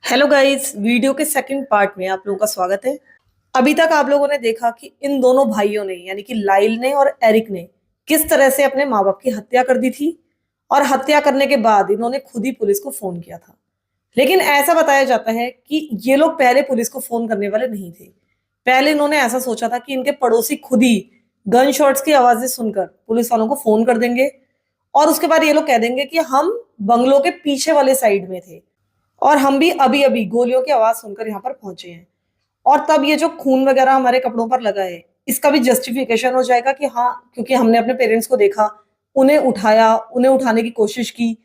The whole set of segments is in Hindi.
हेलो गाइस, वीडियो के सेकंड पार्ट में आप लोगों का स्वागत है। अभी तक आप लोगों ने देखा कि इन दोनों भाइयों ने यानी कि लाइल ने और एरिक ने किस तरह से अपने माँ बाप की हत्या कर दी थी और हत्या करने के बाद इन्होंने खुद ही पुलिस को फोन किया था। लेकिन ऐसा बताया जाता है कि ये लोग पहले पुलिस को फोन करने वाले नहीं थे। पहले इन्होंने ऐसा सोचा था कि इनके पड़ोसी खुद ही गन शॉट्स की आवाजें सुनकर पुलिस वालों को फोन कर देंगे और उसके बाद ये लोग कह देंगे कि हम बंगलों के पीछे वाले साइड में थे और हम भी अभी अभी गोलियों की आवाज सुनकर यहाँ पर पहुंचे हैं। और तब ये जो खून वगैरह हमारे कपड़ों पर लगा है, इसका भी जस्टिफिकेशन हो जाएगा कि हाँ, क्योंकि हमने अपने पेरेंट्स को देखा, उन्हें उठाया, उन्हें उठाने की कोशिश की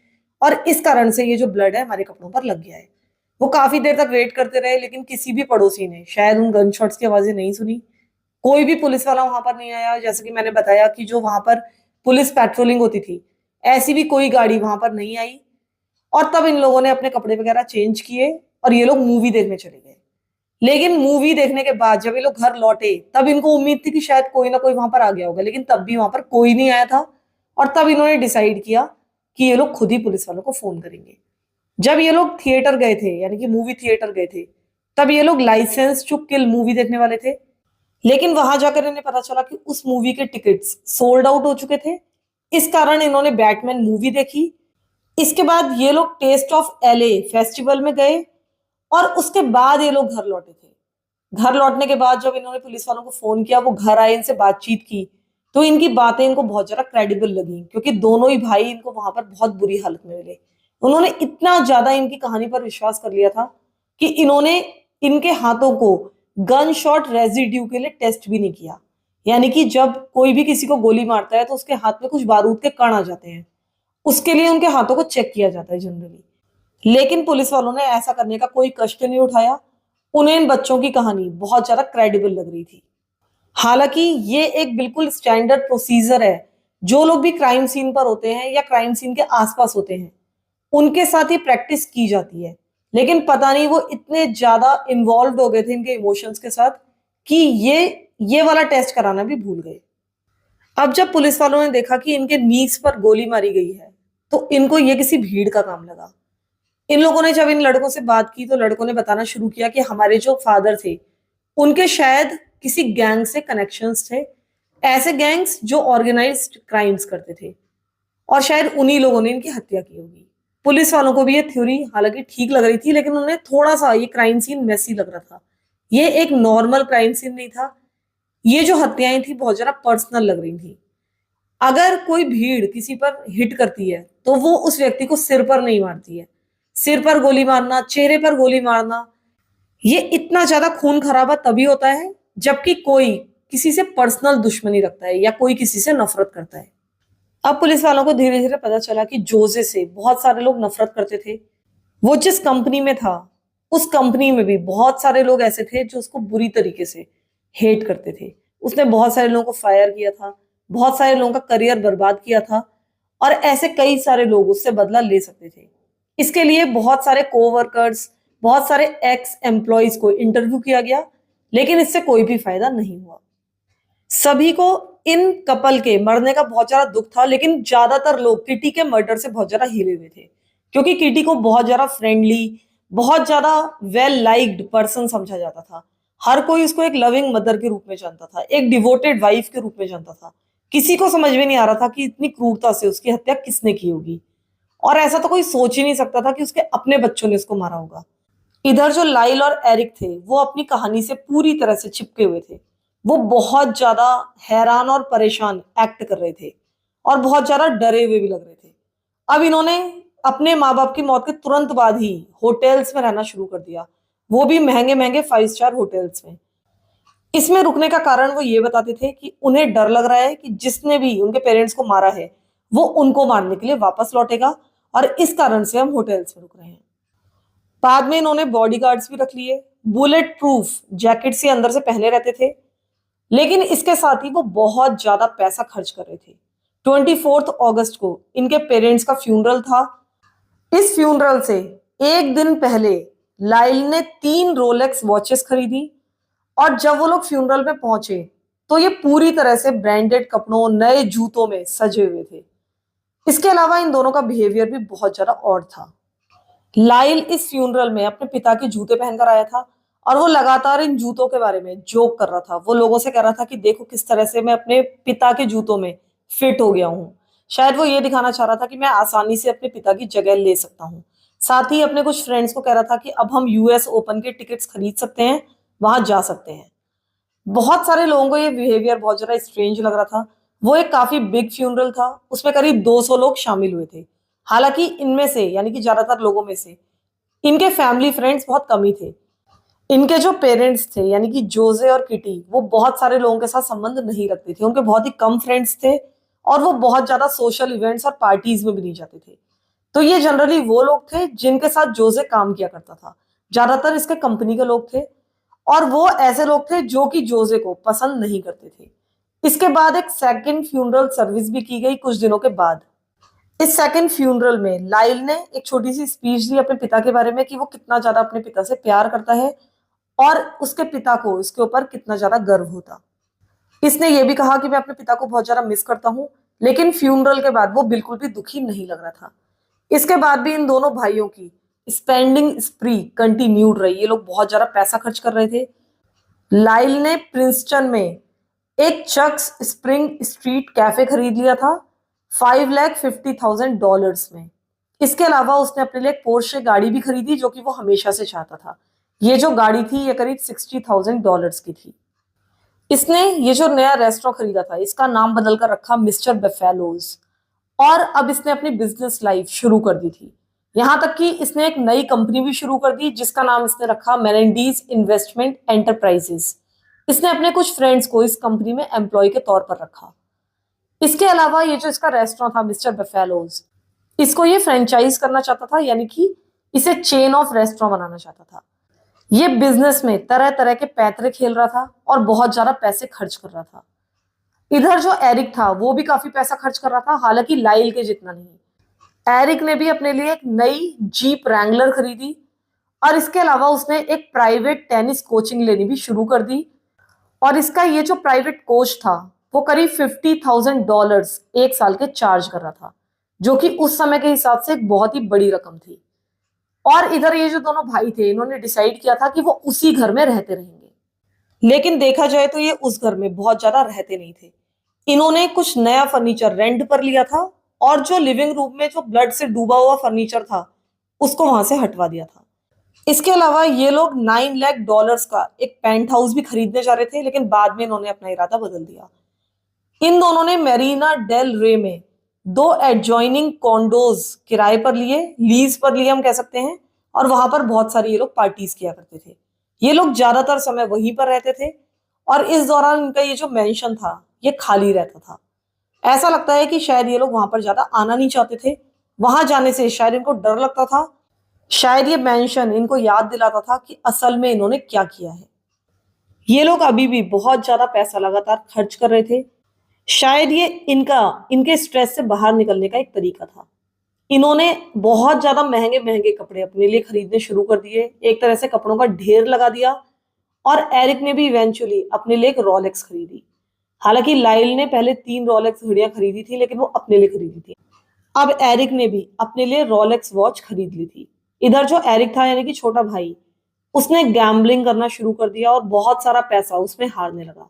और इस कारण से ये जो ब्लड है हमारे कपड़ों पर लग गया है। वो काफी देर तक वेट करते रहे, लेकिन किसी भी पड़ोसी ने शायद उन गन शॉट्स की आवाजें नहीं सुनी। कोई भी पुलिस वाला वहां पर नहीं आया। जैसे कि मैंने बताया कि जो वहां पर पुलिस पेट्रोलिंग होती थी, ऐसी भी कोई गाड़ी वहां पर नहीं आई। और तब इन लोगों ने अपने कपड़े वगैरह चेंज किए और ये लोग मूवी देखने चले गए। लेकिन मूवी देखने के बाद जब ये लोग घर लौटे, तब इनको उम्मीद थी कि शायद कोई ना कोई वहां पर आ गया होगा, लेकिन तब भी वहां पर कोई नहीं आया था। और तब इन्होंने डिसाइड किया कि ये लोग खुद ही पुलिस वालों को फोन करेंगे। जब ये लोग थिएटर गए थे, यानी कि मूवी थिएटर गए थे, तब ये लोग लाइसेंस टू किल मूवी देखने वाले थे। लेकिन वहां जाकर इन्हें पता चला कि उस मूवी के टिकट्स सोल्ड आउट हो चुके थे। इस कारण इन्होंने बैटमैन मूवी देखी। इसके बाद ये लोग टेस्ट ऑफ एलए फेस्टिवल में गए और उसके बाद ये लोग घर लौटे थे। घर लौटने के बाद जब इन्होंने पुलिस वालों को फोन किया, वो घर आए, इनसे बातचीत की, तो इनकी बातें इनको बहुत ज्यादा क्रेडिबल लगी, क्योंकि दोनों ही भाई इनको वहां पर बहुत बुरी हालत में मिले। उन्होंने इतना ज्यादा इनकी कहानी पर विश्वास कर लिया था कि इन्होंने इनके हाथों को गन शॉट रेजिड्यू के लिए टेस्ट भी नहीं किया। यानी कि जब कोई भी किसी को गोली मारता है तो उसके हाथ में कुछ बारूद के कण आ जाते हैं, उसके लिए उनके हाथों को चेक किया जाता है जनरली। लेकिन पुलिस वालों ने ऐसा करने का कोई कष्ट नहीं उठाया। उन्हें इन बच्चों की कहानी बहुत ज्यादा क्रेडिबल लग रही थी। हालांकि ये एक बिल्कुल स्टैंडर्ड प्रोसीजर है। जो लोग भी क्राइम सीन पर होते हैं या क्राइम सीन के आसपास होते हैं, उनके साथ ही प्रैक्टिस की जाती है। लेकिन पता नहीं वो इतने ज्यादा इन्वॉल्व हो गए थे इनके इमोशंस के साथ कि ये वाला टेस्ट कराना भी भूल गए। अब जब पुलिस वालों ने देखा कि इनके नीज पर गोली मारी गई है, तो इनको ये किसी भीड़ का काम लगा। इन लोगों ने जब इन लड़कों से बात की, तो लड़कों ने बताना शुरू किया कि हमारे जो फादर थे, उनके शायद किसी गैंग से कनेक्शंस थे, ऐसे गैंग्स जो ऑर्गेनाइज्ड क्राइम्स करते थे, और शायद उन्हीं लोगों ने इनकी हत्या की होगी। पुलिस वालों को भी ये थ्योरी हालांकि ठीक लग रही थी, लेकिन उन्हें थोड़ा सा ये क्राइम सीन मैसी लग रहा था। ये एक नॉर्मल क्राइम सीन नहीं था। ये जो हत्याएं थी बहुत ज्यादा पर्सनल लग रही थी। अगर कोई भीड़ किसी पर हिट करती है, तो वो उस व्यक्ति को सिर पर नहीं मारती है। सिर पर गोली मारना, चेहरे पर गोली मारना, ये इतना ज्यादा खून खराबा तभी होता है जबकि कोई किसी से पर्सनल दुश्मनी रखता है या कोई किसी से नफरत करता है। अब पुलिस वालों को धीरे धीरे पता चला कि जोजे से बहुत सारे लोग नफरत करते थे। वो जिस कंपनी में था, उस कंपनी में भी बहुत सारे लोग ऐसे थे जो उसको बुरी तरीके से हेट करते थे। उसने बहुत सारे लोगों को फायर किया था, बहुत सारे लोगों का करियर बर्बाद किया था, और ऐसे कई सारे लोग उससे बदला ले सकते थे। इसके लिए बहुत सारे कोवर्कर्स, बहुत सारे एक्स एम्प्लॉयज को इंटरव्यू किया गया, लेकिन इससे कोई भी फायदा नहीं हुआ। सभी को इन कपल के मरने का बहुत ज्यादा दुख था, लेकिन ज्यादातर लोग किटी के मर्डर से बहुत ज्यादा हिले हुए थे, क्योंकि किटी को बहुत ज्यादा फ्रेंडली, बहुत ज्यादा वेल लाइक्ड पर्सन समझा जाता था। हर कोई उसको एक लविंग मदर के रूप में जानता था, एक डिवोटेड वाइफ के रूप में जानता था। किसी को समझ में नहीं आ रहा था कि इतनी क्रूरता से उसकी हत्या किसने की होगी, और ऐसा तो कोई सोच ही नहीं सकता था कि उसके अपने बच्चों ने उसको मारा होगा। इधर जो लाइल और एरिक थे, वो अपनी कहानी से पूरी तरह से चिपके हुए थे। वो बहुत ज्यादा हैरान और परेशान एक्ट कर रहे थे और बहुत ज्यादा डरे हुए भी लग रहे थे। अब इन्होंने अपने माँ बाप की मौत के तुरंत बाद ही होटल्स में रहना शुरू कर दिया, वो भी महंगे महंगे 5 स्टार होटल्स में। इसमें रुकने का कारण वो ये बताते थे कि उन्हें डर लग रहा है कि जिसने भी उनके पेरेंट्स को मारा है, वो उनको मारने के लिए वापस लौटेगा, और इस कारण से हम होटल्स में रुक रहे हैं। बाद में इन्होंने बॉडीगार्ड्स भी रख लिए, बुलेट प्रूफ जैकेट से अंदर से पहने रहते थे। लेकिन इसके साथ ही वो बहुत ज्यादा पैसा खर्च कर रहे थे। 24 अगस्त को इनके पेरेंट्स का फ्यूनरल था। इस फ्यूनरल से एक दिन पहले लाइल ने 3 रोलेक्स वॉचेस खरीदी, और जब वो लोग फ्यूनरल में पहुंचे, तो ये पूरी तरह से ब्रांडेड कपड़ों, नए जूतों में सजे हुए थे। इसके अलावा इन दोनों का बिहेवियर भी बहुत ज्यादा ऑड था। लाइल इस फ्यूनरल में अपने पिता के जूते पहनकर आया था और वो लगातार इन जूतों के बारे में जोक कर रहा था। वो लोगों से कह रहा था कि देखो किस तरह से मैं अपने पिता के जूतों में फिट हो गया हूँ। शायद वो ये दिखाना चाह रहा था कि मैं आसानी से अपने पिता की जगह ले सकता हूँ। साथ ही अपने कुछ फ्रेंड्स को कह रहा था कि अब हम यूएस ओपन के टिकट्स खरीद सकते हैं, वहां जा सकते हैं। बहुत सारे लोगों को ये बिहेवियर बहुत ज्यादा स्ट्रेंज लग रहा था। वो एक काफी बिग फ्यूनरल था, उसमें करीब 200 लोग शामिल हुए थे। हालांकि इनमें से यानी कि ज्यादातर लोगों में से इनके फैमिली फ्रेंड्स बहुत कम ही थे। इनके जो पेरेंट्स थे यानी कि जोजे और किटी, वो बहुत सारे लोगों के साथ संबंध नहीं रखते थे। उनके बहुत ही कम फ्रेंड्स थे और वो बहुत ज्यादा सोशल इवेंट्स और पार्टीज में भी नहीं जाते थे। तो ये जनरली वो लोग थे जिनके साथ जोजे काम किया करता था। ज्यादातर इसके कंपनी के लोग थे और वो ऐसे लोग थे जो कि जोजे को पसंद नहीं करते थे। इसके बाद एक सेकंड फ्यूनरल सर्विस भी की गई कुछ दिनों के बाद। इस सेकंड फ्यूनरल में लाइल ने एक छोटी सी स्पीच दी अपने पिता के बारे में कि वो कितना ज्यादा अपने पिता से प्यार करता है और उसके पिता को इसके ऊपर कितना ज्यादा गर्व होता। इसने ये भी कहा कि मैं अपने पिता को बहुत ज्यादा मिस करता हूँ, लेकिन फ्यूनरल के बाद वो बिल्कुल भी दुखी नहीं लग रहा था। इसके बाद भी इन दोनों भाइयों की स्पेंडिंग स्प्री कंटिन्यूड रही। ये लोग बहुत ज्यादा पैसा खर्च कर रहे थे। लाइल ने प्रिंसटन में एक चक्स स्प्रिंग स्ट्रीट कैफे खरीद लिया था $550,000 में। इसके अलावा उसने अपने लिए एक पोर्शे गाड़ी भी खरीदी जो कि वो हमेशा से चाहता था। ये जो गाड़ी थी ये करीब $60,000 की थी। इसने ये जो नया रेस्टोरेंट खरीदा था इसका नाम बदल कर रखा मिस्टर बेफेलोज। और अब इसने अपनी बिजनेस लाइफ शुरू कर दी थी। यहां तक कि इसने एक नई कंपनी भी शुरू कर दी जिसका नाम इसने रखा मेलेंडीज इन्वेस्टमेंट एंटरप्राइजेस। इसने अपने कुछ फ्रेंड्स को इस कंपनी में एम्प्लॉय के तौर पर रखा। इसके अलावा ये जो इसका रेस्टोरेंट था मिस्टर बेफेलोज, इसको ये फ्रेंचाइज करना चाहता था यानी कि इसे चेन ऑफ रेस्टोरेंट बनाना चाहता था। ये बिजनेस में तरह तरह के पैतरे खेल रहा था और बहुत ज्यादा पैसे खर्च कर रहा था। इधर जो एरिक था वो भी काफी पैसा खर्च कर रहा था, हालांकि लाइल के जितना नहीं। एरिक ने भी अपने लिए एक नई जीप रैंगलर खरीदी और इसके अलावा उसने एक प्राइवेट टेनिस कोचिंग लेनी भी शुरू कर दी। और इसका ये जो प्राइवेट कोच था वो करीब $50,000 एक साल के चार्ज कर रहा था, जो कि उस समय के हिसाब से एक बहुत ही बड़ी रकम थी। और इधर ये जो दोनों भाई थे इन्होंने डिसाइड किया था कि वो उसी घर में रहते रहेंगे। लेकिन देखा जाए तो ये उस घर में बहुत ज्यादा रहते नहीं थे। इन्होंने कुछ नया फर्नीचर रेंट पर लिया था और जो लिविंग रूम में जो ब्लड से डूबा हुआ फर्नीचर था उसको वहां से हटवा दिया था। इसके अलावा ये लोग $9 लाख का एक पेंट हाउस भी खरीदने जा रहे थे, लेकिन बाद में इन्होंने अपना इरादा बदल दिया। इन दोनों ने मेरीना डेल रे में दो एडजॉइनिंग कॉन्डोज किराए पर लिए, लीज पर लिए हम कह सकते हैं। और वहां पर बहुत सारी ये लोग पार्टीज किया करते थे। ये लोग ज्यादातर समय वहीं पर रहते थे और इस दौरान इनका ये जो मेंशन था ये खाली रहता था। ऐसा लगता है कि शायद ये लोग वहां पर ज्यादा आना नहीं चाहते थे। वहां जाने से शायद इनको डर लगता था। शायद ये मेंशन इनको याद दिलाता था कि असल में इन्होंने क्या किया है। ये लोग अभी भी बहुत ज्यादा पैसा लगातार खर्च कर रहे थे। शायद ये इनके स्ट्रेस से बाहर निकलने का एक तरीका था। इन्होंने बहुत ज्यादा महंगे महंगे कपड़े अपने लिए खरीदने शुरू कर दिए, एक तरह से कपड़ों का ढेर लगा दिया। और एरिक ने भी इवेंचुअली अपने लिए एक रोलेक्स खरीदी। हालांकि लाइल ने पहले 3 रोलेक्स घड़ियां खरीदी थी लेकिन वो अपने लिए खरीदी थी। अब एरिक ने भी अपने लिए रोलेक्स वॉच खरीद ली थी। इधर जो एरिक था यानी कि छोटा भाई, उसने गैम्बलिंग करना शुरू कर दिया और बहुत सारा पैसा उसमें हारने लगा।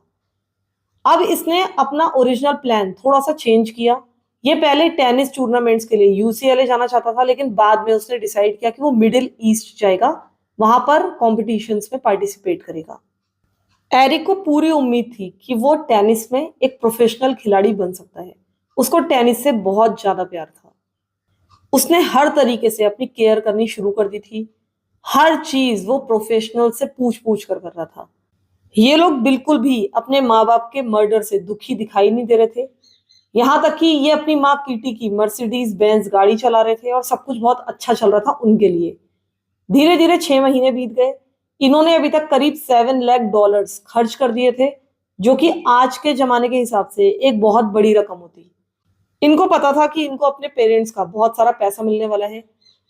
अब इसने अपना ओरिजिनल प्लान थोड़ा सा चेंज किया। ये पहले टेनिस टूर्नामेंट्स के लिए यूसीएलए जाना चाहता था, लेकिन बाद में उसने डिसाइड किया कि वो मिडिल ईस्ट जाएगा, वहां पर कॉम्पिटिशन्स में पार्टिसिपेट करेगा। एरिक को पूरी उम्मीद थी कि वो टेनिस में एक प्रोफेशनल खिलाड़ी बन सकता है। उसको टेनिस से बहुत ज्यादा प्यार था। उसने हर तरीके से अपनी केयर करनी शुरू कर दी थी। हर चीज वो प्रोफेशनल से पूछ पूछ कर रहा था। ये लोग बिल्कुल भी अपने माँ बाप के मर्डर से दुखी दिखाई नहीं दे रहे थे। यहाँ तक कि ये अपनी माँ कीटी की मर्सिडीज बेंज गाड़ी चला रहे थे और सब कुछ बहुत अच्छा चल रहा था उनके लिए। धीरे धीरे 6 महीने बीत गए। इन्होंने अभी तक करीब $7 लाख खर्च कर दिए थे, जो कि आज के जमाने के हिसाब से एक बहुत बड़ी रकम होती। इनको पता था कि इनको अपने पेरेंट्स का बहुत सारा पैसा मिलने वाला है।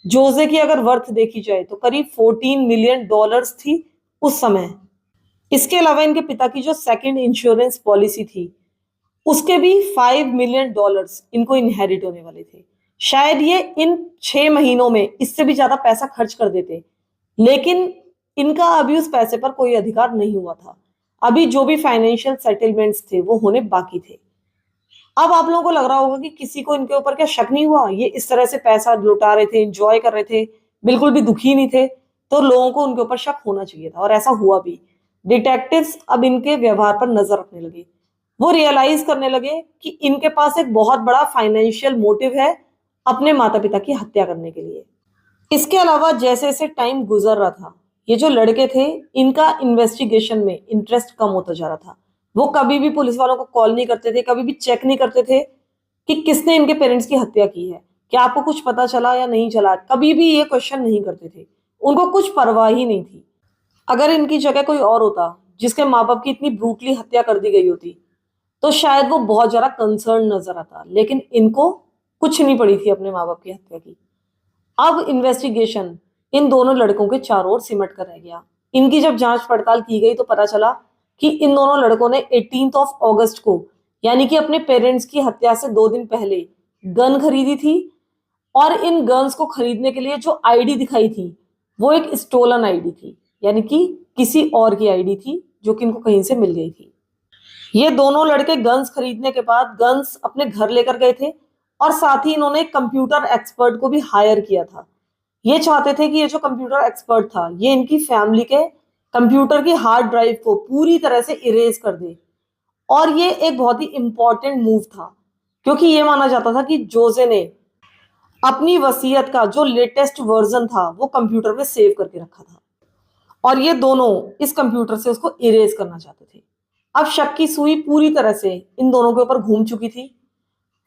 जोजे की अगर वर्थ देखी जाए तो करीब $14 मिलियन थी उस समय। इसके अलावा इनके पिता की जो सेकंड इंश्योरेंस पॉलिसी थी उसके भी $5 मिलियन इनको इनहेरिट होने वाले थे। शायद ये इन 6 महीनों में इससे भी ज्यादा पैसा खर्च कर देते, लेकिन इनका अभी उस पैसे पर कोई अधिकार नहीं हुआ था। अभी जो भी फाइनेंशियल सेटलमेंट्स थे वो होने बाकी थे। अब आप लोगों को लग रहा होगा कि किसी को इनके ऊपर क्या शक नहीं हुआ, ये इस तरह से पैसा लुटा रहे थे, एंजॉय कर रहे थे, बिल्कुल भी दुखी नहीं थे, तो लोगों को उनके ऊपर शक होना चाहिए था और ऐसा हुआ भी। डिटेक्टिव्स अब इनके व्यवहार पर नजर रखने लगे। वो रियलाइज करने लगे कि इनके पास एक बहुत बड़ा फाइनेंशियल मोटिव है अपने माता पिता की हत्या करने के लिए। इसके अलावा जैसे जैसे टाइम गुजर रहा था, ये जो लड़के थे इनका इन्वेस्टिगेशन में इंटरेस्ट कम होता जा रहा था। वो कभी भी पुलिस वालों को कॉल नहीं करते थे, कभी भी चेक नहीं करते थे कि किसने इनके पेरेंट्स की हत्या की है, क्या आपको कुछ पता चला या नहीं चला, कभी भी ये क्वेश्चन नहीं करते थे। उनको कुछ परवाह ही नहीं थी। अगर इनकी जगह कोई और होता जिसके माँ बाप की इतनी ब्रूटली हत्या कर दी गई होती, तो शायद वो बहुत ज्यादा कंसर्न नजर आता, लेकिन इनको कुछ नहीं पड़ी थी अपने माँ बाप की हत्या की। अब इन्वेस्टिगेशन इन दोनों लड़कों के चारों ओर सिमट कर रह गया। इनकी जब जांच पड़ताल की गई तो पता चला कि इन दोनों लड़कों ने 18 अगस्त को, यानी कि अपने पेरेंट्स की हत्या से 2 दिन पहले, गन खरीदी थी। और इन गन्स को खरीदने के लिए जो आईडी दिखाई थी वो एक स्टोलन आईडी थी, यानी कि किसी और की आईडी थी जो कि इनको कहीं से मिल गई थी। ये दोनों लड़के गन्स खरीदने के बाद गन्स अपने घर लेकर गए थे और साथ ही इन्होंने एक कंप्यूटर एक्सपर्ट को भी हायर किया था। ये चाहते थे कि ये जो कंप्यूटर एक्सपर्ट था ये इनकी फैमिली के कंप्यूटर की हार्ड ड्राइव को पूरी तरह से इरेज कर दे। और ये एक बहुत ही इंपॉर्टेंट मूव था, क्योंकि ये माना जाता था कि जोजे ने अपनी वसीयत का जो लेटेस्ट वर्जन था वो कंप्यूटर में सेव करके रखा था और ये दोनों इस कंप्यूटर से उसको इरेज करना चाहते थे। अब शक की सुई पूरी तरह से इन दोनों के ऊपर घूम चुकी थी।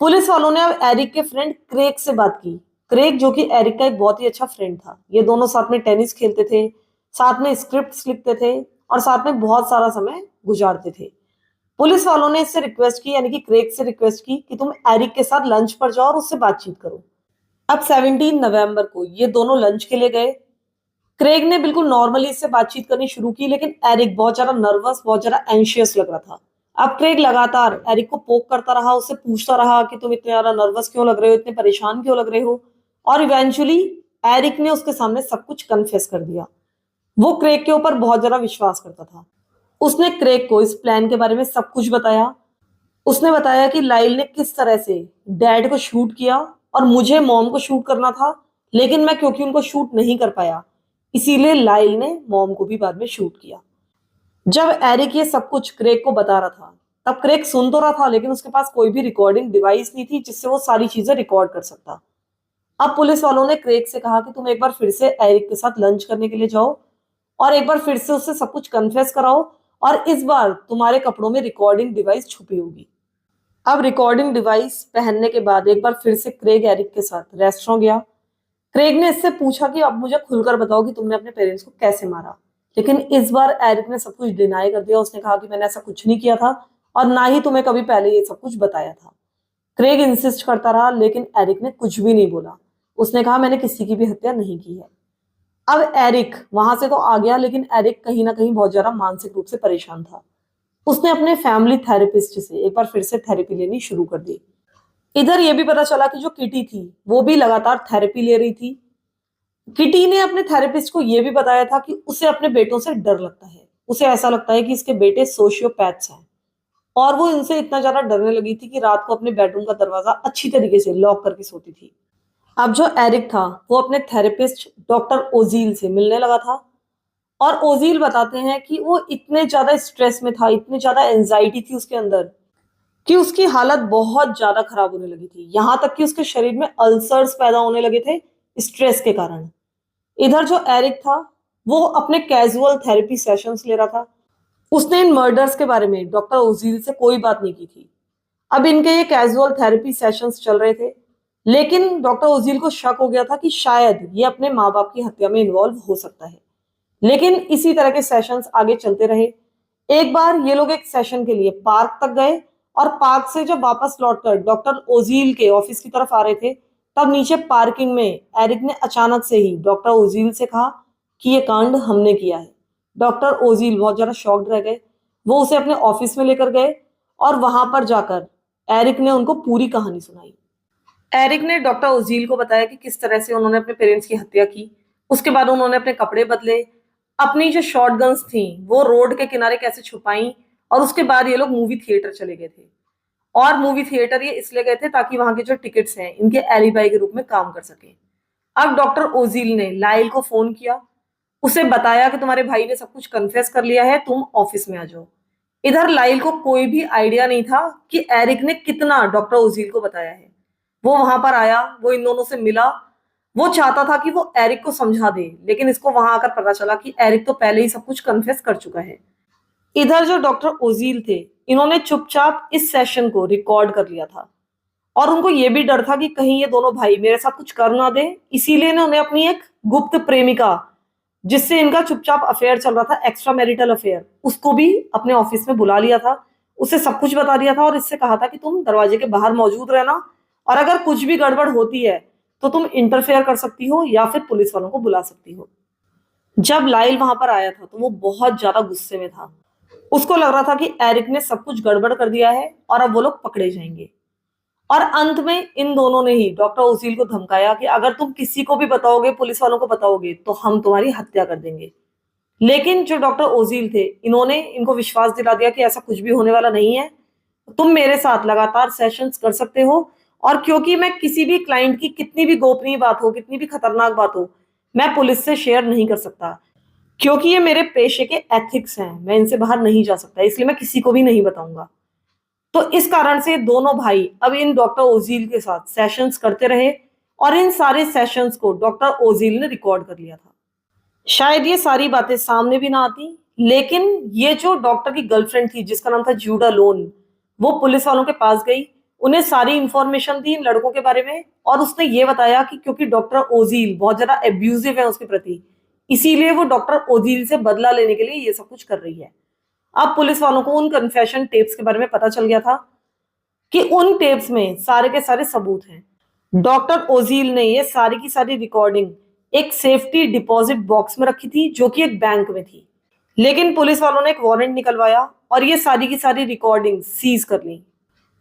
पुलिस वालों ने अब एरिक के फ्रेंड क्रेग से बात की। क्रेग जो कि एरिक का एक बहुत ही अच्छा फ्रेंड था। ये दोनों साथ में टेनिस खेलते थे, साथ में स्क्रिप्ट्स लिखते थे और साथ में बहुत सारा समय गुजारते थे। पुलिस वालों ने इससे रिक्वेस्ट की, यानी कि क्रेग से रिक्वेस्ट की कि तुम एरिक के साथ लंच पर जाओ और उससे बातचीत करो। अब 17 नवंबर को ये दोनों लंच के लिए गए। क्रेग ने बिल्कुल नॉर्मली इससे बातचीत करनी शुरू की, लेकिन एरिक बहुत ज्यादा नर्वस, बहुत ज्यादा एंशियस लग रहा था। अब क्रेग लगातार एरिक को पोक करता रहा, उससे पूछता रहा कि तुम इतने ज्यादा नर्वस क्यों लग रहे हो, इतने परेशान क्यों लग रहे हो। और इवेंचुअली एरिक ने उसके सामने सब कुछ कन्फेस कर दिया। वो क्रेग के ऊपर बहुत ज्यादा विश्वास करता था। उसने क्रेग को इस प्लान के बारे में सब कुछ बताया। उसने बताया कि लाइल ने किस तरह से डैड को शूट किया और मुझे मॉम को शूट करना था, लेकिन मैं क्योंकि उनको शूट नहीं कर पाया इसीलिए लाइल ने मॉम को भी बाद में शूट किया। जब एरिक ये सब कुछ क्रेग को बता रहा था तब क्रेग सुन तो रहा था, लेकिन उसके पास कोई भी रिकॉर्डिंग डिवाइस नहीं थी जिससे वो सारी चीजें रिकॉर्ड कर सकता। अब पुलिस वालों ने क्रेग से कहा कि तुम एक बार फिर से एरिक के साथ लंच करने के लिए जाओ और एक बार फिर से उससे सब कुछ कन्फेस कराओ और इस बार तुम्हारे कपड़ों में रिकॉर्डिंग डिवाइस छुपी होगी। अब रिकॉर्डिंग डिवाइस पहनने के बाद एक बार फिर से क्रेग एरिक के साथ रेस्टोरेंट गया। क्रेग ने इससे पूछा कि अब मुझे खुलकर बताओ कि तुमने अपने पेरेंट्स को कैसे मारा, लेकिन इस बार एरिक ने सब कुछ डिनाई कर दिया। उसने कहा कि मैंने ऐसा कुछ नहीं किया था और ना ही तुम्हें कभी पहले ये सब कुछ बताया था। क्रेग इंसिस्ट करता रहा, लेकिन एरिक ने कुछ भी नहीं बोला। उसने कहा मैंने किसी की भी हत्या नहीं की है। अब एरिक वहां से तो आ गया, लेकिन एरिक कहीं ना कहीं बहुत ज्यादा मानसिक रूप से परेशान था। उसने अपने फैमिली थेरेपिस्ट से एक बार फिर से थेरेपी लेनी शुरू कर दी। इधर ये भी पता चला कि जो किटी थी वो भी लगातार थेरेपी ले रही थी। किटी ने अपने थेरेपिस्ट को यह भी बताया था कि उसे अपने बेटों से डर लगता है। उसे ऐसा लगता है कि इसके बेटे सोशियोपैथ्स हैं और वो इनसे इतना ज्यादा डरने लगी थी कि रात को अपने बेडरूम का दरवाजा अच्छी तरीके से लॉक करके सोती थी। अब जो एरिक था वो अपने थेरेपिस्ट डॉक्टर ओजील से मिलने लगा था और ओजील बताते हैं कि वो इतने ज्यादा स्ट्रेस में था, इतनी ज्यादा एंजाइटी थी उसके अंदर कि उसकी हालत बहुत ज्यादा खराब होने लगी थी। यहां तक कि उसके शरीर में अल्सर्स पैदा होने लगे थे स्ट्रेस के कारण। इधर जो एरिक था वो अपने कैजुअल थेरेपी सेशंस ले रहा था। उसने इन मर्डर्स के बारे में डॉक्टर ओजील से कोई बात नहीं की थी। अब इनके ये कैजुअल थेरेपी सेशंस चल रहे थे, लेकिन डॉक्टर ओजील को शक हो गया था कि शायद ये अपने माँ बाप की हत्या में इन्वॉल्व हो सकता है। लेकिन इसी तरह के सेशंस आगे चलते रहे। एक बार ये लोग एक सेशन के लिए पार्क तक गए और पार्क से जब वापस लौटकर डॉक्टर ओजील के ऑफिस की तरफ आ रहे थे तब नीचे पार्किंग में एरिक ने अचानक से ही डॉक्टर ओजील से कहा कि ये कांड हमने किया है। डॉक्टर ओजील बहुत ज्यादा शॉक्ड रह गए। वो उसे अपने ऑफिस में लेकर गए और वहां पर जाकर एरिक ने उनको पूरी कहानी सुनाई। एरिक ने डॉक्टर ओजील को बताया कि किस तरह से उन्होंने अपने पेरेंट्स की हत्या की। उसके बाद उन्होंने अपने कपड़े बदले, अपनी जो शॉटगन्स थी वो रोड के किनारे कैसे छुपाई, और उसके बाद ये लोग मूवी थिएटर चले गए थे। और मूवी थिएटर ये इसलिए गए थे ताकि वहां के जो टिकट्स हैं इनके एलिबाई के रूप में काम कर सके। अब डॉक्टर ओजील ने लाइल को फोन किया, उसे बताया कि तुम्हारे भाई ने सब कुछ कन्फेस कर लिया है, तुम ऑफिस में आ जाओ। इधर लाइल को कोई भी आइडिया नहीं था कि एरिक ने कितना डॉक्टर ओजील को बताया है। वो वहां पर आया, वो इन दोनों से मिला, वो चाहता था कि वो एरिक को समझा दे, लेकिन इसको वहां आकर पता चला कि एरिक तो पहले ही सब कुछ कन्फेस कर चुका है। इधर जो डॉक्टर ओजील थे, इन्होंने चुपचाप इस सेशन को रिकॉर्ड कर लिया था, और उनको ये भी डर था कि कहीं ये दोनों भाई मेरे साथ कुछ कर ना दे, इसीलिए इन्होंने अपनी एक गुप्त प्रेमिका, जिससे इनका चुपचाप अफेयर चल रहा था, एक्स्ट्रा मैरिटल अफेयर, उसको भी अपने ऑफिस में बुला लिया था। उसे सब कुछ बता दिया था और इससे कहा था कि तुम दरवाजे के बाहर मौजूद रहना, और अगर कुछ भी गड़बड़ होती है तो तुम इंटरफेयर कर सकती हो या फिर पुलिस वालों को बुला सकती हो। जब लाइल वहां पर आया था तो वो बहुत ज्यादा गुस्से में था। उसको लग रहा था कि एरिक ने सब कुछ गड़बड़ कर दिया है और अब वो लोग पकड़े जाएंगे। और अंत में इन दोनों ने ही डॉक्टर ओसील को धमकाया कि अगर तुम किसी को भी बताओगे, पुलिस वालों को बताओगे, तो हम तुम्हारी हत्या कर देंगे। लेकिन जो डॉक्टर ओजील थे, इन्होंने इनको विश्वास दिला दिया कि ऐसा कुछ भी होने वाला नहीं है, तुम मेरे साथ लगातार सेशंस कर सकते हो, और क्योंकि मैं किसी भी क्लाइंट की कितनी भी गोपनीय बात हो, कितनी भी खतरनाक बात हो, मैं पुलिस से शेयर नहीं कर सकता, क्योंकि ये मेरे पेशे के एथिक्स हैं, मैं इनसे बाहर नहीं जा सकता, इसलिए मैं किसी को भी नहीं बताऊंगा। तो इस कारण से दोनों भाई अब इन डॉक्टर ओजील के साथ सेशंस करते रहे, और इन सारे सेशंस को डॉक्टर ओजील ने रिकॉर्ड कर लिया था। शायद ये सारी बातें सामने भी ना आती, लेकिन ये जो डॉक्टर की गर्लफ्रेंड थी जिसका नाम था जूडा लोन, वो पुलिस वालों के पास गई, उन्हें सारी इंफॉर्मेशन दी इन लड़कों के बारे में, और उसने ये बताया कि क्योंकि डॉक्टर ओजील बहुत ज्यादा एब्यूजिव है उसके प्रति, इसीलिए वो डॉक्टर ओजील से बदला लेने के लिए ये सब कुछ कर रही है। अब पुलिस वालों को उन कन्फेशन टेप्स के बारे में पता चल गया था कि उन टेप्स में सारे के सारे सबूत हैं। डॉक्टर ओजील ने ये सारी की सारी रिकॉर्डिंग एक सेफ्टी डिपॉजिट बॉक्स में रखी थी जो कि एक बैंक में थी, लेकिन पुलिस वालों ने एक वारंट निकलवाया और ये सारी की सारी रिकॉर्डिंग सीज कर ली।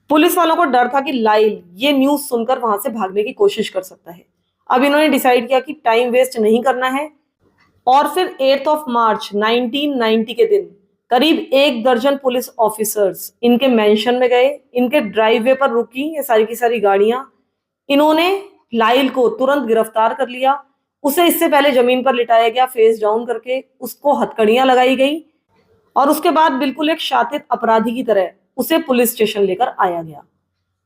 पुलिस वालों को डर था कि लाइल ये न्यूज सुनकर वहां से भागने की कोशिश कर सकता है। अब इन्होंने डिसाइड किया कि टाइम वेस्ट नहीं करना है, और फिर 8 ऑफ मार्च 1990 के दिन करीब 1 दर्जन पुलिस ऑफिसर्स इनके मेंशन में गए, इनके ड्राइववे पर रुकी ये सारी की सारी गाड़ियां। इन्होंने लाइल को तुरंत गिरफ्तार कर लिया, उसे इससे पहले जमीन पर लिटाया गया फेस डाउन करके, उसको हथकड़ियां लगाई गई, और उसके बाद बिल्कुल एक शातित अपराधी की तरह उसे पुलिस स्टेशन लेकर आया गया।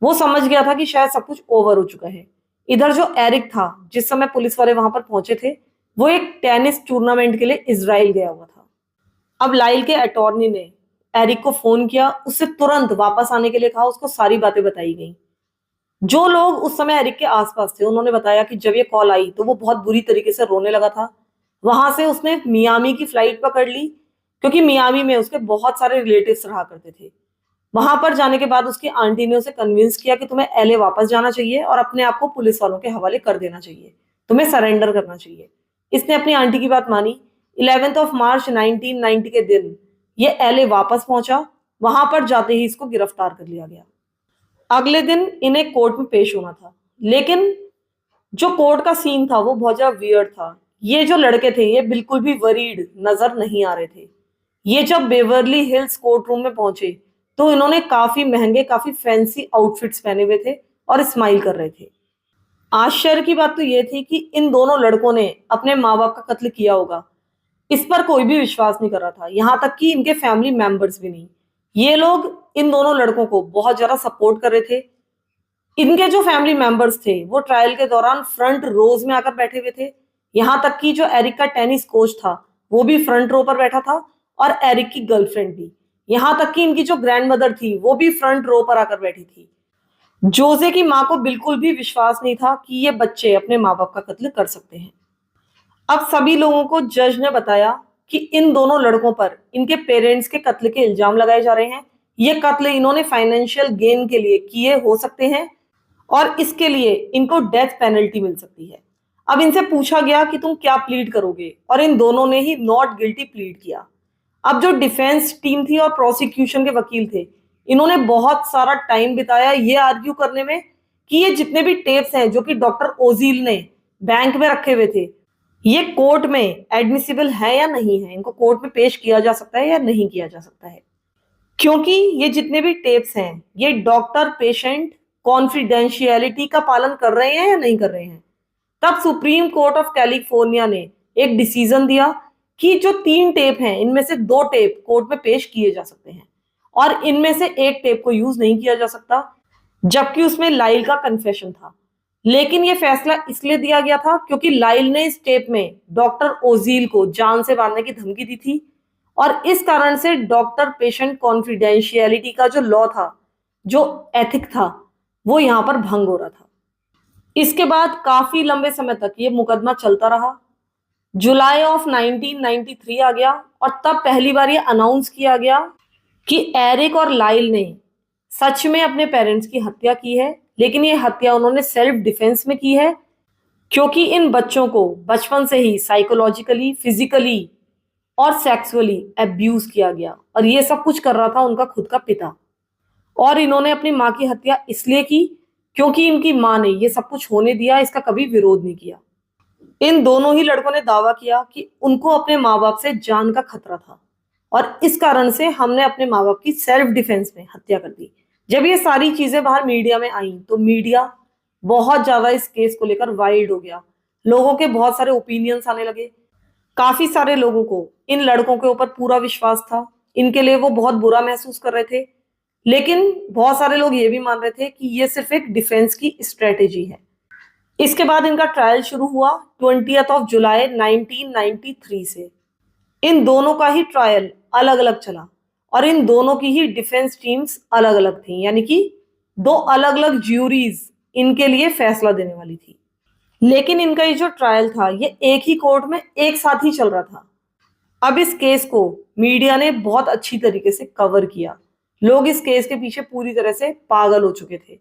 वो समझ गया था कि शायद सब कुछ ओवर हो चुका है। इधर जो एरिक था, जिस समय पुलिस वाले वहां पर पहुंचे थे, वो एक टेनिस टूर्नामेंट के लिए इजराइल गया हुआ था। अब लाइल के अटॉर्नी ने एरिक को फोन किया, उससे तुरंत वापस आने के लिए कहा, उसको सारी बातें बताई गई। जो लोग उस समय एरिक के आसपास थे उन्होंने बताया कि जब ये कॉल आई तो वो बहुत बुरी तरीके से रोने लगा था। वहां से उसने मियामी की फ्लाइट पकड़ ली, क्योंकि मियामी में उसके बहुत सारे रिलेटिव्स रहा करते थे। वहां पर जाने के बाद उसकी आंटी ने उसे कन्विंस किया कि तुम्हें एलए वापस जाना चाहिए और अपने आप को पुलिस वालों के हवाले कर देना चाहिए, तुम्हें सरेंडर करना चाहिए। इसने अपनी आंटी की बात मानी। 11 ऑफ मार्च 1990 के दिन ये एलए वापस पहुंचा। वहां पर जाते ही इसको गिरफ्तार कर लिया गया। अगले दिन इन्हें कोर्ट में पेश होना था, लेकिन जो कोर्ट का सीन था वो बहुत ज्यादा वियर्ड था। ये जो लड़के थे ये बिल्कुल भी वरीड नजर नहीं आ रहे थे। ये जब बेवर्ली हिल्स कोर्ट रूम में पहुंचे तो इन्होंने काफी महंगे, काफी फैंसी आउटफिट्स पहने हुए थे और स्माइल कर रहे थे। आश्चर्य की बात तो ये थी कि इन दोनों लड़कों ने अपने माँ बाप का कत्ल किया होगा, इस पर कोई भी विश्वास नहीं कर रहा था, यहाँ तक कि इनके फैमिली मेंबर्स भी नहीं। ये लोग इन दोनों लड़कों को बहुत ज्यादा सपोर्ट कर रहे थे। इनके जो फैमिली मेंबर्स थे वो ट्रायल के दौरान फ्रंट रोज में आकर बैठे हुए थे। यहाँ तक कि जो एरिक का टेनिस कोच था वो भी फ्रंट रो पर बैठा था, और एरिक की गर्लफ्रेंड भी। यहाँ तक कि इनकी जो ग्रैंड मदर थी वो भी फ्रंट रो पर आकर बैठी थी। जोजे की माँ को बिल्कुल भी विश्वास नहीं था कि ये बच्चे अपने माँ बाप का कत्ल कर सकते हैं। अब सभी लोगों को जज ने बताया कि इन दोनों लड़कों पर इनके पेरेंट्स के कत्ल के इल्जाम लगाए जा रहे हैं। ये कत्ल इन्होंने फाइनेंशियल गेन के लिए किए हो सकते हैं, और इसके लिए इनको डेथ पेनल्टी मिल सकती है। अब इनसे पूछा गया कि तुम क्या प्लीड करोगे, और इन दोनों ने ही नॉट गिल्टी प्लीड किया। अब जो डिफेंस टीम थी और प्रोसिक्यूशन के वकील थे, इन्होंने बहुत सारा टाइम बिताया ये आर्ग्यू करने में कि ये जितने भी टेप्स हैं जो कि डॉक्टर ओजील ने बैंक में रखे हुए थे, ये कोर्ट में एडमिसिबल है या नहीं है, इनको कोर्ट में पेश किया जा सकता है या नहीं किया जा सकता है। क्योंकि ये जितने भी टेप्स हैं ये डॉक्टर पेशेंट कॉन्फिडेंशियलिटी का पालन कर रहे हैं या नहीं कर रहे हैं। तब सुप्रीम कोर्ट ऑफ कैलिफोर्निया ने एक डिसीजन दिया कि जो 3 टेप हैं इनमें से 2 टेप कोर्ट में पेश किए जा सकते हैं और इनमें से एक टेप को यूज नहीं किया जा सकता, जबकि उसमें लाइल का कन्फेशन था। लेकिन यह फैसला इसलिए दिया गया था क्योंकि लाइल ने इस टेप में डॉक्टर ओजील को जान से मारने की धमकी दी थी और इस कारण से डॉक्टर पेशेंट कॉन्फिडेंशियलिटी का जो लॉ था, जो एथिक था, वो यहां पर भंग हो रहा था। इसके बाद काफी लंबे समय तक ये मुकदमा चलता रहा। जुलाई ऑफ 1993 आ गया और तब पहली बार ये अनाउंस किया गया कि एरिक और लाइल ने सच में अपने पेरेंट्स की हत्या की है, लेकिन ये हत्या उन्होंने सेल्फ डिफेंस में की है क्योंकि इन बच्चों को बचपन से ही साइकोलॉजिकली, फिजिकली और सेक्सुअली अब्यूज किया गया और ये सब कुछ कर रहा था उनका खुद का पिता। और इन्होंने अपनी माँ की हत्या इसलिए की क्योंकि इनकी माँ ने ये सब कुछ होने दिया, इसका कभी विरोध नहीं किया। इन दोनों ही लड़कों ने दावा किया कि उनको अपने माँ बाप से जान का खतरा था और इस कारण से हमने अपने माँ बाप की सेल्फ डिफेंस में हत्या कर दी। जब ये सारी चीजें बाहर मीडिया में आई तो मीडिया बहुत ज्यादा इस केस को लेकर वाइड हो गया। लोगों के बहुत सारे ओपिनियंस आने लगे। काफी सारे लोगों को इन लड़कों के ऊपर पूरा विश्वास था, इनके लिए वो बहुत बुरा महसूस कर रहे थे, लेकिन बहुत सारे लोग ये भी मान रहे थे कि ये सिर्फ एक डिफेंस की स्ट्रेटेजी है। इसके बाद इनका ट्रायल शुरू हुआ 20 जुलाई 1993 से। इन दोनों का ही ट्रायल अलग अलग चला और इन दोनों की ही डिफेंस टीम्स अलग अलग थी, यानी कि 2 अलग अलग ज्यूरीज इनके लिए फैसला देने वाली थी। लेकिन इनका ये जो ट्रायल था ये एक ही कोर्ट में एक साथ ही चल रहा था। अब इस केस को मीडिया ने बहुत अच्छी तरीके से कवर किया। लोग इस केस के पीछे पूरी तरह से पागल हो चुके थे।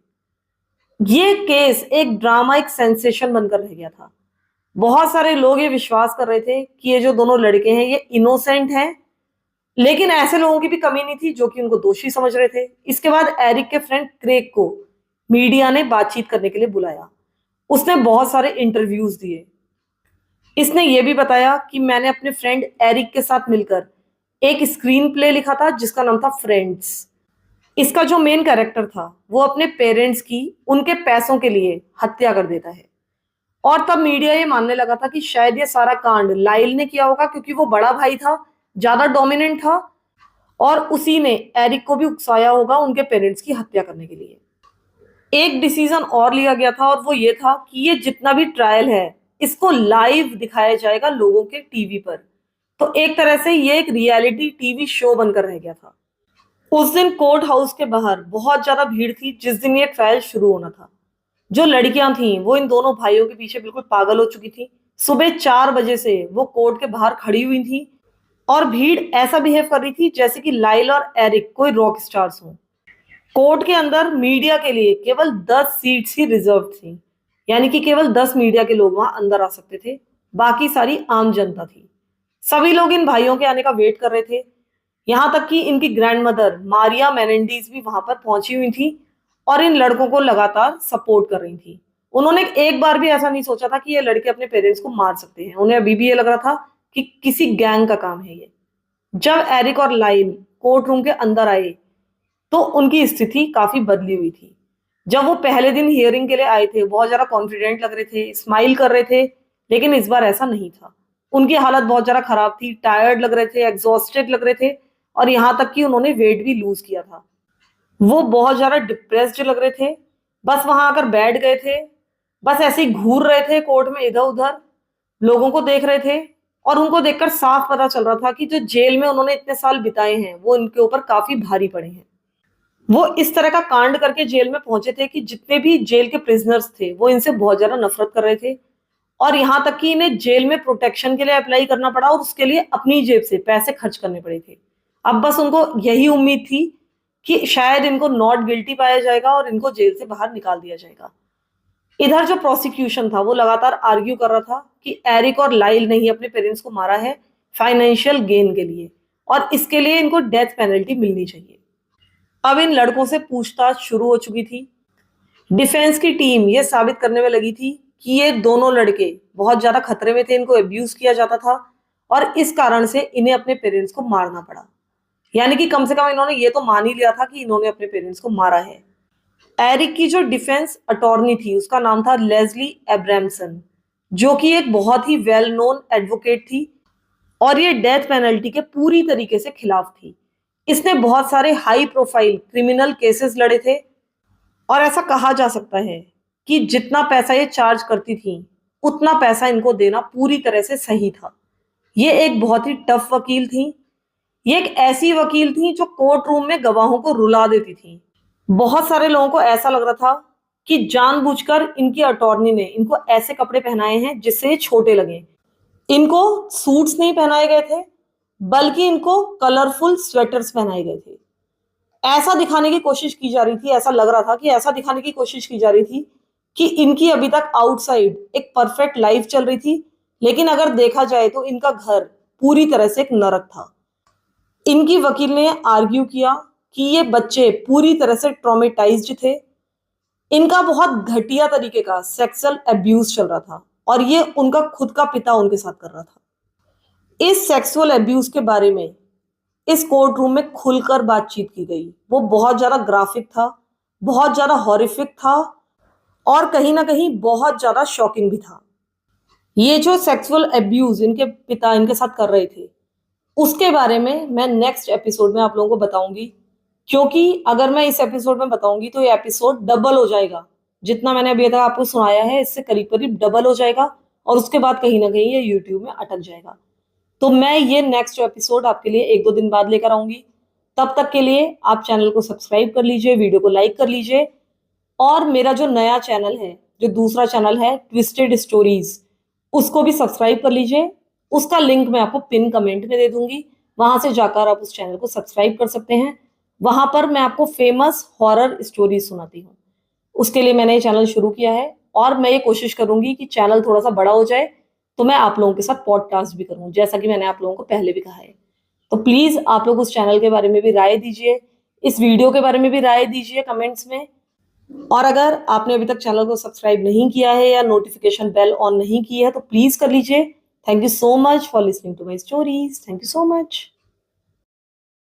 ये केस एक ड्रामा, एक सेंसेशन बनकर रह गया था। बहुत सारे लोग ये विश्वास कर रहे थे कि ये जो दोनों लड़के हैं ये इनोसेंट हैं, लेकिन ऐसे लोगों की भी कमी नहीं थी जो कि उनको दोषी समझ रहे थे। इसके बाद एरिक के फ्रेंड क्रेग को मीडिया ने बातचीत करने के लिए बुलाया। उसने बहुत सारे इंटरव्यूज दिए। इसने ये भी बताया कि मैंने अपने फ्रेंड एरिक के साथ मिलकर एक स्क्रीन प्ले लिखा था जिसका नाम था फ्रेंड्स। इसका जो मेन कैरेक्टर था वो अपने पेरेंट्स की उनके पैसों के लिए हत्या कर देता है। और तब मीडिया ये मानने लगा था कि शायद ये सारा कांड लाइल ने किया होगा क्योंकि वो बड़ा भाई था, ज्यादा डोमिनेंट था और उसी ने एरिक को भी उकसाया होगा उनके पेरेंट्स की हत्या करने के लिए। एक डिसीजन और लिया गया था और वो ये था कि ये जितना भी ट्रायल है इसको लाइव दिखाया जाएगा लोगों के टीवी पर। तो एक तरह से ये एक रियलिटी टीवी शो बनकर रह गया था। उस दिन कोर्ट हाउस के बाहर बहुत ज्यादा भीड़ थी जिस दिन ये ट्रायल शुरू होना था। जो लड़कियां थीं वो इन दोनों भाइयों के पीछे बिल्कुल पागल हो चुकी थी। सुबह 4 बजे से वो कोर्ट के बाहर खड़ी हुई थी और भीड़ ऐसा बिहेव कर रही थी जैसे कि लाइल और एरिक कोई रॉक स्टार्स हों। कोर्ट के अंदर मीडिया के लिए केवल 10 सीट्स ही रिजर्व थी, यानी कि केवल 10 मीडिया के लोग वहां अंदर आ सकते थे, बाकी सारी आम जनता थी। सभी लोग इन भाइयों के आने का वेट कर रहे थे। यहां तक कि इनकी ग्रैंडमदर मारिया मेनेंडीज भी वहां पर पहुंची हुई थी और इन लड़कों को लगातार सपोर्ट कर रही थी। उन्होंने एक बार भी ऐसा नहीं सोचा था कि ये लड़के अपने पेरेंट्स को मार सकते हैं। उन्हें अभी भी ये लग रहा था कि किसी गैंग का काम है ये। जब एरिक और लाइल कोर्ट रूम के अंदर आए तो उनकी स्थिति काफी बदली हुई थी। जब वो पहले दिन हियरिंग के लिए आए थे बहुत ज्यादा कॉन्फिडेंट लग रहे थे, स्माइल कर रहे थे, लेकिन इस बार ऐसा नहीं था। उनकी हालत बहुत ज्यादा खराब थी, टायर्ड लग रहे थे, एग्जॉस्टेड लग रहे थे और यहाँ तक कि उन्होंने वेट भी लूज किया था। वो बहुत ज्यादा डिप्रेस्ड लग रहे थे, बस वहां आकर बैठ गए थे, बस ऐसे ही घूर रहे थे कोर्ट में इधर उधर, लोगों को देख रहे थे और उनको देखकर साफ पता चल रहा था कि जो जेल में उन्होंने इतने साल बिताए हैं वो इनके ऊपर काफी भारी पड़े हैं। वो इस तरह का कांड करके जेल में पहुंचे थे कि जितने भी जेल के प्रिजनर्स थे वो इनसे बहुत ज्यादा नफरत कर रहे थे और यहाँ तक कि इन्हें जेल में प्रोटेक्शन के लिए अप्लाई करना पड़ा और उसके लिए अपनी जेब से पैसे खर्च करने पड़े थे। अब बस उनको यही उम्मीद थी कि शायद इनको नॉट गिल्टी पाया जाएगा और इनको जेल से बाहर निकाल दिया जाएगा। इधर जो प्रोसिक्यूशन था वो लगातार आर्ग्यू कर रहा था कि एरिक और लाइल ने ही अपने पेरेंट्स को मारा है फाइनेंशियल गेन के लिए और इसके लिए इनको डेथ पेनल्टी मिलनी चाहिए। अब इन लड़कों से पूछताछ शुरू हो चुकी थी। डिफेंस की टीम ये साबित करने में लगी थी कि ये दोनों लड़के बहुत ज्यादा खतरे में थे, इनको अब्यूज किया जाता था और इस कारण से इन्हें अपने पेरेंट्स को मारना पड़ा। यानी कि कम से कम इन्होंने ये तो मान ही लिया था कि इन्होंने अपने पेरेंट्स को मारा है। एरिक की जो डिफेंस अटॉर्नी थी उसका नाम था लेस्ली एब्रामसन, जो कि एक बहुत ही वेल नोन एडवोकेट थी और ये डेथ पेनल्टी के पूरी तरीके से खिलाफ थी। इसने बहुत सारे हाई प्रोफाइल क्रिमिनल केसेस लड़े थे और ऐसा कहा जा सकता है कि जितना पैसा ये चार्ज करती थी उतना पैसा इनको देना पूरी तरह से सही था। ये एक बहुत ही टफ वकील थी। ये एक ऐसी वकील थी जो कोर्ट रूम में गवाहों को रुला देती थी। बहुत सारे लोगों को ऐसा लग रहा था कि जानबूझकर इनकी अटॉर्नी ने इनको ऐसे कपड़े पहनाए हैं जिससे ये छोटे लगे। इनको सूट्स नहीं पहनाए गए थे, बल्कि इनको कलरफुल स्वेटर्स पहनाए गए थे। ऐसा दिखाने की कोशिश की जा रही थी, ऐसा लग रहा था कि ऐसा दिखाने की कोशिश की जा रही थी कि इनकी अभी तक आउटसाइड एक परफेक्ट लाइफ चल रही थी, लेकिन अगर देखा जाए तो इनका घर पूरी तरह से एक नरक था। इनकी वकील ने आर्ग्यू किया कि ये बच्चे पूरी तरह से ट्रॉमेटाइज्ड थे। इनका बहुत घटिया तरीके का सेक्सुअल अब्यूज चल रहा था और ये उनका खुद का पिता उनके साथ कर रहा था। इस सेक्सुअल अब्यूज के बारे में इस कोर्ट रूम में खुलकर बातचीत की गई। वो बहुत ज्यादा ग्राफिक था, बहुत ज्यादा हॉरिफिक था और कहीं ना कहीं बहुत ज्यादा शॉकिंग भी था। ये जो सेक्सुअल अब्यूज इनके पिता इनके साथ कर रहे थे उसके बारे में मैं नेक्स्ट एपिसोड में आप लोगों को बताऊंगी, क्योंकि अगर मैं इस एपिसोड में बताऊंगी तो ये एपिसोड डबल हो जाएगा। जितना मैंने अभी तक आपको सुनाया है इससे करीब करीब डबल हो जाएगा और उसके बाद कहीं ना कहीं ये यूट्यूब में अटक जाएगा। तो मैं ये नेक्स्ट एपिसोड आपके लिए 1-2 दिन बाद लेकर आऊंगी। तब तक के लिए आप चैनल को सब्सक्राइब कर लीजिए, वीडियो को लाइक कर लीजिए और मेरा जो नया चैनल है, जो दूसरा चैनल है ट्विस्टेड स्टोरीज, उसको भी सब्सक्राइब कर लीजिए। उसका लिंक मैं आपको पिन कमेंट में दे दूंगी, वहां से जाकर आप उस चैनल को सब्सक्राइब कर सकते हैं। वहां पर मैं आपको फेमस हॉरर स्टोरीज सुनाती हूँ। उसके लिए मैंने ये चैनल शुरू किया है और मैं ये कोशिश करूंगी कि चैनल थोड़ा सा बड़ा हो जाए तो मैं आप लोगों के साथ पॉडकास्ट भी करूँ, जैसा कि मैंने आप लोगों को पहले भी कहा है। तो प्लीज आप लोग उस चैनल के बारे में भी राय दीजिए, इस वीडियो के बारे में भी राय दीजिए कमेंट्स में। और अगर आपने अभी तक चैनल को सब्सक्राइब नहीं किया है या नोटिफिकेशन बेल ऑन नहीं की है तो प्लीज कर लीजिए। Thank you so much for listening to my stories. Thank you so much.